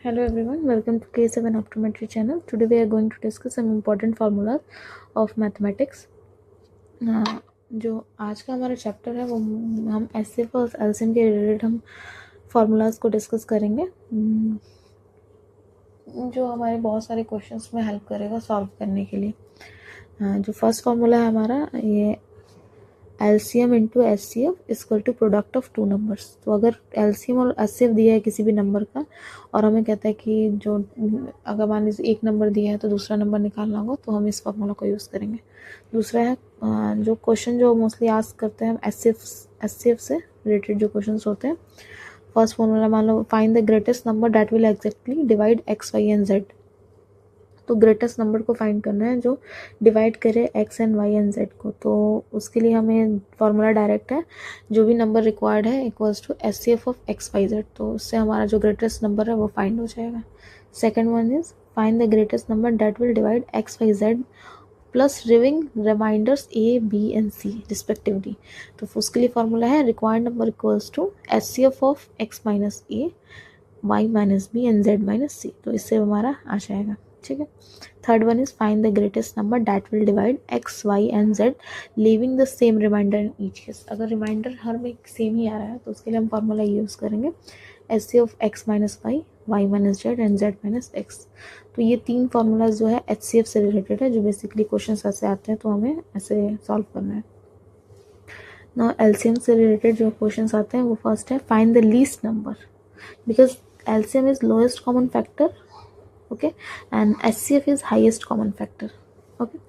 Hello everyone, welcome to K7 Optometry channel. Today we are going to discuss some important formulas of mathematics. जो आज का हमारा chapter है वो हम एसएफ और एलसीएम के रिलेटेड हम फार्मूलाज को डिस्कस करेंगे, जो हमारे बहुत सारे क्वेश्चंस में हेल्प करेगा सॉल्व करने के लिए। जो फर्स्ट फार्मूला है हमारा, ये LCM into HCF equal to product of two numbers. तो अगर एलसीएम और एचसीएफ दिया है किसी भी नंबर का और हमें कहता है कि जो अगर मान लीजिए एक नंबर दिया है तो दूसरा नंबर निकालना होगा, तो हम इस फार्मूला को यूज़ करेंगे। दूसरा है जो क्वेश्चन जो मोस्टली आस्क करते हैं एचसीएफ से रिलेटेड जो क्वेश्चन होते हैं। फर्स्ट फार्मूला मान लो find the greatest number that will exactly divide X Y and Z. तो ग्रेटेस्ट नंबर को फाइंड करना है जो डिवाइड करे X and Y and Z को। तो उसके लिए हमें फॉर्मूला डायरेक्ट है, जो भी नंबर रिक्वायर्ड है equals to HCF of x Y z. तो उससे हमारा जो ग्रेटेस्ट नंबर है वो फाइंड हो जाएगा। Second one is find the greatest number that will divide X Y Z plus remainders A B and C respectively. तो उसके लिए फॉर्मूला है required number equals to HCF of x minus A Y minus B and Z minus C. तो इससे हमारा आ जाएगा, ठीक है। Third one is find the greatest number that will divide X Y and Z leaving the same reminder in each case. अगर reminder हर में same ही आ रहा है तो उसके लिए हम फॉर्मूला यूज़ करेंगे S C of x minus y, y minus z and Z minus x. तो ये तीन फार्मूलाज जो है एच सी एफ से रिलेटेड है, जो बेसिकली क्वेश्चन ऐसे आते हैं तो हमें ऐसे सॉल्व करना है। नाउ एलसीएम से रिलेटेड जो क्वेश्चन आते हैं वो फर्स्ट है find the least number, because LCM is lowest common factor, okay, and HCF is highest common factor, okay.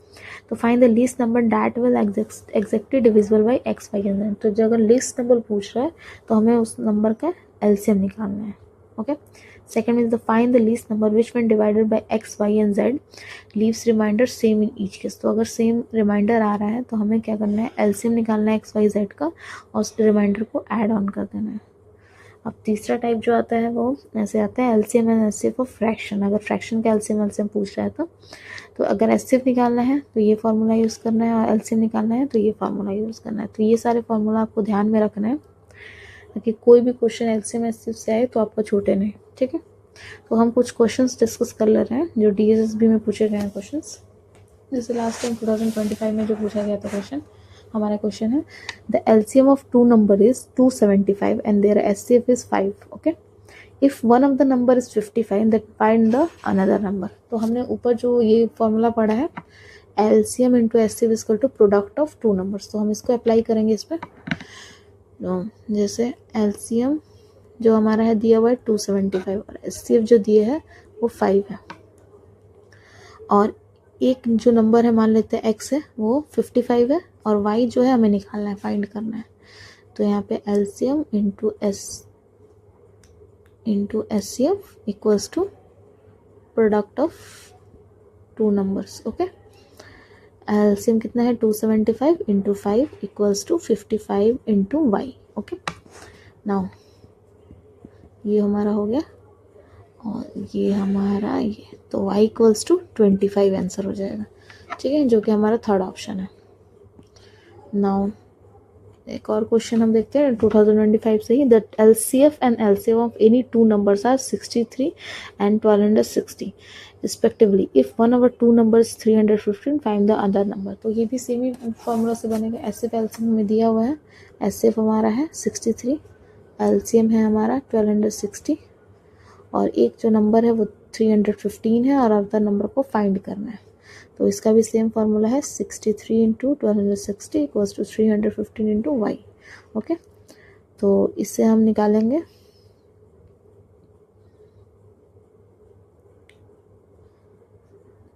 तो find the least number that will exactly divisible by x, y and z। तो जो अगर least number पूछ रहा है तो हमें उस नंबर का LCM निकालना है, okay। Second is the find the least number which when divided by x, y and z leaves remainder same in each case। तो अगर सेम रिमाइंडर आ रहा है तो हमें क्या करना है, LCM निकालना है x, y, z का और उस रिमाइंडर को ऐड ऑन कर देना है। अब तीसरा टाइप जो आता है वो ऐसे आता है LCM and HCF of fraction. अगर फ्रैक्शन का एलसीएम पूछ रहा है तो अगर एचसीएफ निकालना है तो ये फार्मूला यूज़ करना है और एलसीएम निकालना है तो ये फार्मूला यूज़ करना है। तो ये सारे फार्मूला आपको ध्यान में रखना है ताकि कोई भी क्वेश्चन एलसीएम एचसीएफ से आए तो आपको छूटे नहीं, ठीक है। तो हम कुछ क्वेश्चंस डिस्कस कर ले रहे हैं जो डीएसएसबी में पूछे गए हैं क्वेश्चंस। जैसे लास्ट टाइम 2025 में जो पूछा गया था क्वेश्चन, हमारा क्वेश्चन है the LCM of two number is 275 and their HCF is 5, okay. If one of the number is 55 that find the another number. तो हमने ऊपर जो ये फॉर्मूला पढ़ा है LCM into HCF equal to product of two numbers, तो हम इसको अप्लाई करेंगे इस पर। जैसे एलसीएम जो हमारा है दिया हुआ है 275 और एचसीएफ जो दिया है वो 5 है, और एक जो नंबर है मान लेते हैं x है वो 55 है और y जो है हमें निकालना है, फाइंड करना है। तो यहाँ पे LCM into HCF equals to product of two numbers, okay. LCM कितना है 275 into 5 equals to 55 into y, okay. Now ये हमारा हो गया और ये हमारा ये, तो y इक्वल्स टू 25 आंसर हो जाएगा, ठीक है, जो कि हमारा थर्ड ऑप्शन है। नाउ एक और क्वेश्चन हम देखते हैं 2025 से ही। The LCF and LCM of any two numbers are 63 and 1260 respectively. If one of two numbers 315 find the other number. तो ये भी सेम ही फॉर्मूला से बनेगा। एचसीएफ एलसीएम में दिया हुआ है, एचसीएफ हमारा है 63, एलसीएम है हमारा 1260 और एक जो नंबर है वो 315 है और अदर नंबर को फाइंड करना है। तो इसका भी सेम फार्मूला है 63 into 1260 equals to 315 into y, okay. तो इससे हम निकालेंगे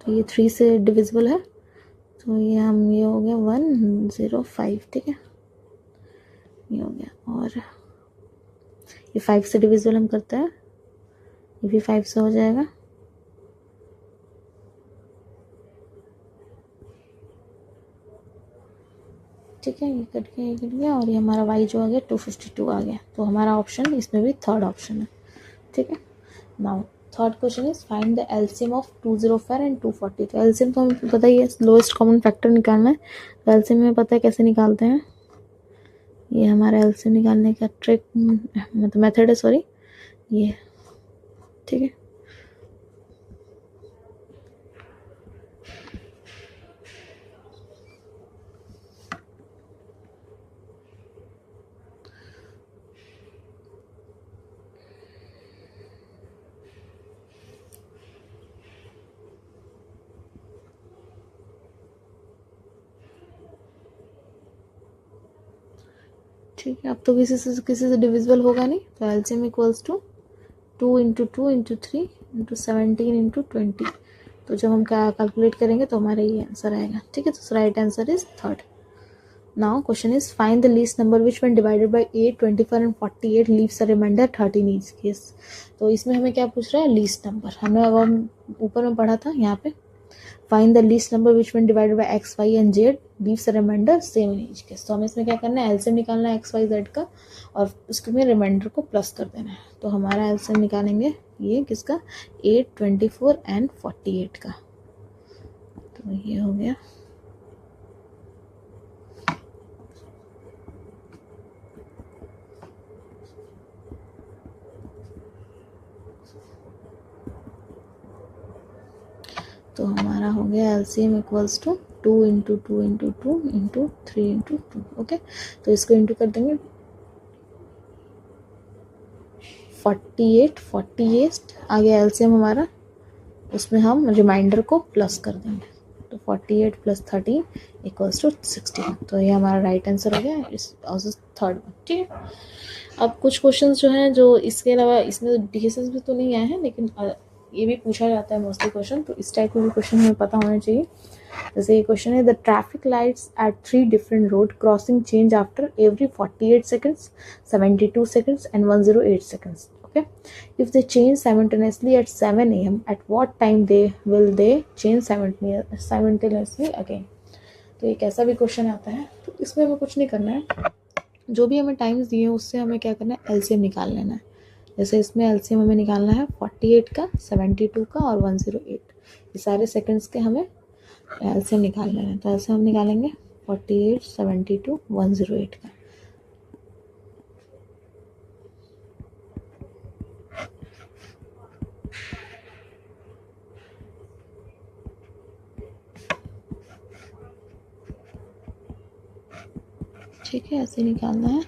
तो ये 3 से डिविजिबल है, तो ये हो गया 105, ठीक है, ये हो गया। और ये 5 से डिविजिबल हम करते हैं, ये भी 5 से हो जाएगा, ठीक है। ये कट गया और ये हमारा y जो आ गया 252 आ गया। तो हमारा ऑप्शन इसमें भी थर्ड ऑप्शन है, ठीक है। Now third question is find the LCM of 205 and 240। तो एलसीएम तो हमें पता ही है, लोएस्ट कॉमन फैक्टर निकालना है। तो एलसीएम में पता है कैसे निकालते हैं, ये हमारा एलसीएम निकालने का ट्रिक मतलब मेथड है, सॉरी ये, ठीक है। ठीक है, अब तो किसी से डिविजिबल होगा नहीं, तो LCM equals to 2 into 2 into 3 into 17 into 20। तो जब हम कैलकुलेट करेंगे तो हमारा ये आंसर आएगा। ठीक है, तो right answer is third. Now question is find the least number which when divided by 8, 24 and 48 leaves a remainder 13 each case. तो इसमें हमें क्या पूछ रहा है, लीस्ट नंबर। हमने अब हम ऊपर में पढ़ा था यहाँ पे find the least number which when divided bye x, y and z leaves a reminder same in each case. तो हमें इसमें क्या करना है, एलसीएम निकालना है x, y, z का और उसके में रिमाइंडर को प्लस कर देना है। तो हमारा एलसीएम निकालेंगे ये किसका, 8, 24 एंड 48 का। तो ये हो गया। तो हमारा हो गया LCM equals to 2 into 2 into 2 into 3 into 2। Okay, तो इसको इंटू कर देंगे 48 आ गया एलसीएम हमारा, उसमें हम रिमाइंडर को प्लस कर देंगे। तो 48 प्लस 13 इक्वल्स टू 16। तो ये हमारा राइट आंसर हो गया इस थर्ड वन। ठीक है, अब कुछ क्वेश्चंस जो हैं जो इसके अलावा इसमें डीएसएस भी तो नहीं आए हैं, लेकिन ये भी पूछा जाता है मोस्टली क्वेश्चन, तो इस टाइप के भी क्वेश्चन हमें पता होने चाहिए। जैसे ये क्वेश्चन है, the traffic lights at 3 different road crossing change after every 48 seconds, 72 seconds and 108 seconds. Okay, if they change simultaneously at 7 a.m. at what time will they change simultaneously again? तो ये कैसा भी क्वेश्चन आता है, तो इसमें हमें कुछ नहीं करना है, जो भी हमें टाइम्स दिए हैं उससे हमें क्या करना है, एलसीएम निकाल लेना है। जैसे इसमें एलसीएम हमें निकालना है 48 का, 72 का और 108, ये सारे सेकंड्स के हमें एलसीएम निकाल लेना है। तो ऐसे हम निकालेंगे 48, 72, 108 का। ठीक है, ऐसे निकालना है।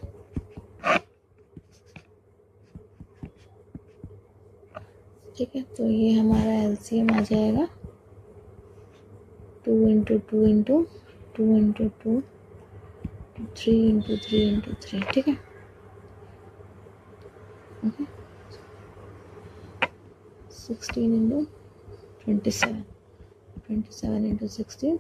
ठीक है, तो ये हमारा एलसीएम आ जाएगा 2 into 2 into 2 into 2 3 into 3 into 3। ठीक है, 16 इंटू 27, 27 इंटू 16,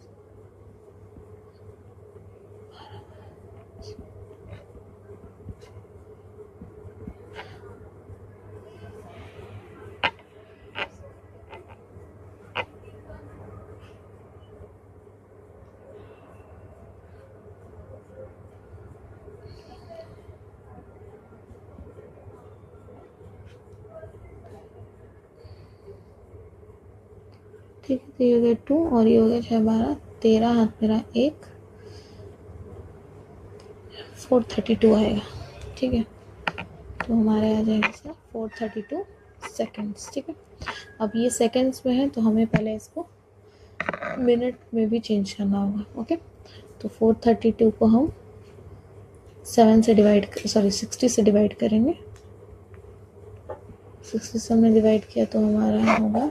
ठीक है। तो ये हो गया 2 और ये हो गया 6, 12, 13, हाथ मेरा 1, 432 आएगा। ठीक है, तो हमारे आ जाएगा सर 432 सेकेंड्स। ठीक है, अब ये सेकेंड्स में है तो हमें पहले इसको मिनट में भी चेंज करना होगा। ओके, तो 432 को हम 60 से डिवाइड करेंगे। 60 से हमने डिवाइड किया तो हमारा होगा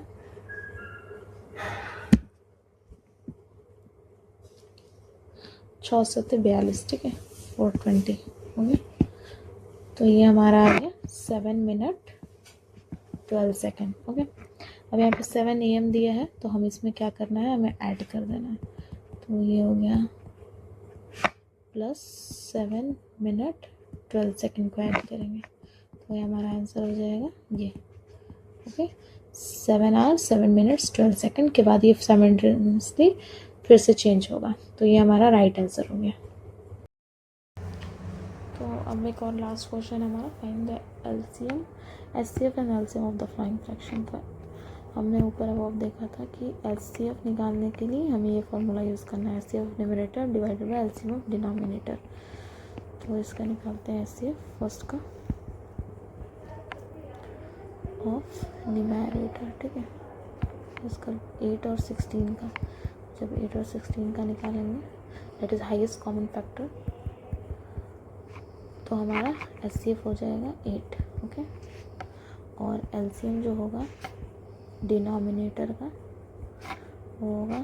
6 7 42। ठीक है, 420 हो गया। तो ये हमारा आ गया 7 मिनट 12 सेकेंड। ओके, अब यहाँ पे 7 AM दिया है तो हम इसमें क्या करना है, हमें ऐड कर देना है। तो ये हो गया प्लस 7 मिनट 12 सेकेंड को ऐड करेंगे तो ये हमारा आंसर हो जाएगा ये। ओके, 7 आवर्स 7 मिनट्स 12 सेकेंड के बाद ये साइमल्टेनियसली फिर से चेंज होगा। तो ये हमारा राइट आंसर हो गया। तो अब एक और लास्ट क्वेश्चन हमारा, find the LCM, HCF and LCM of the following fraction. का हमने ऊपर अब देखा था कि एचसीएफ निकालने के लिए हमें ये फॉर्मूला यूज़ करना है, HCF numerator divided by LCM of denominator. तो इसका निकालते हैं एचसीएफ फर्स्ट का ऑफ न्यूमरेटर। ठीक है, इसका 8 और 16 का, जब 8 और 16 का निकालेंगे that is highest common factor, तो हमारा एचसीएफ हो जाएगा 8। ओके, और एलसीएम जो होगा डिनोमिनेटर का वो होगा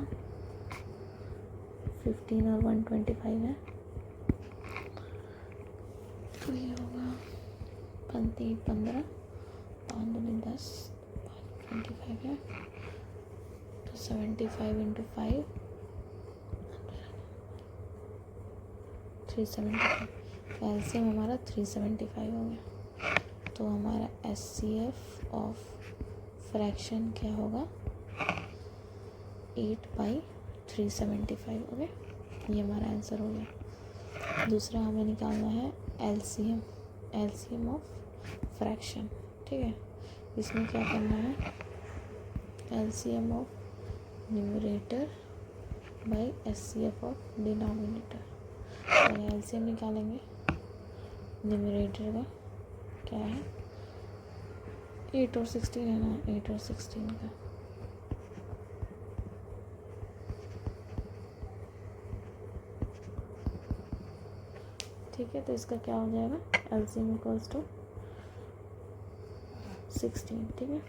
15 और 125 है, तो ये होगा 15, 5 दूनी 10, 25 है, तो 75 इंटू 5 375, तो एलसीएम हमारा 375 हो गया। तो हमारा एचसीएफ ऑफ फ्रैक्शन क्या होगा 8/375 हो गया। ये हमारा आंसर हो गया। दूसरा हमें निकालना है एलसीएम ऑफ फ्रैक्शन, ठीक है। इसमें क्या करना है, LCM of numerator by HCF of denominator. तो एलसीएम निकालेंगे न्यूमरेटर का, क्या है 8 और 16 है ना, 8 और 16 का, ठीक है। तो इसका क्या हो जाएगा, एलसीएम इक्वल्स टू 16, ठीक है।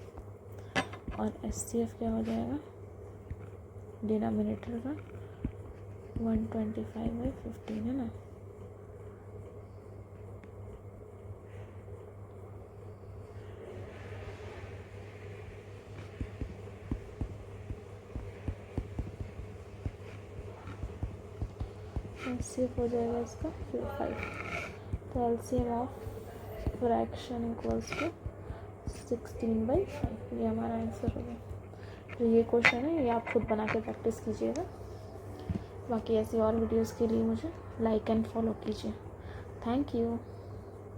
और एचसीएफ क्या हो जाएगा, डिनोमिनेटर का 125/15 है ना। एचसीएफ हो जाएगा इसका 5। तो LCM of fraction equals to 16/5, ये हमारा आंसर हो गया। तो ये क्वेश्चन है, ये आप खुद बना के प्रैक्टिस कीजिएगा। बाकी ऐसी और वीडियोस के लिए मुझे लाइक एंड फॉलो कीजिए। Thank you.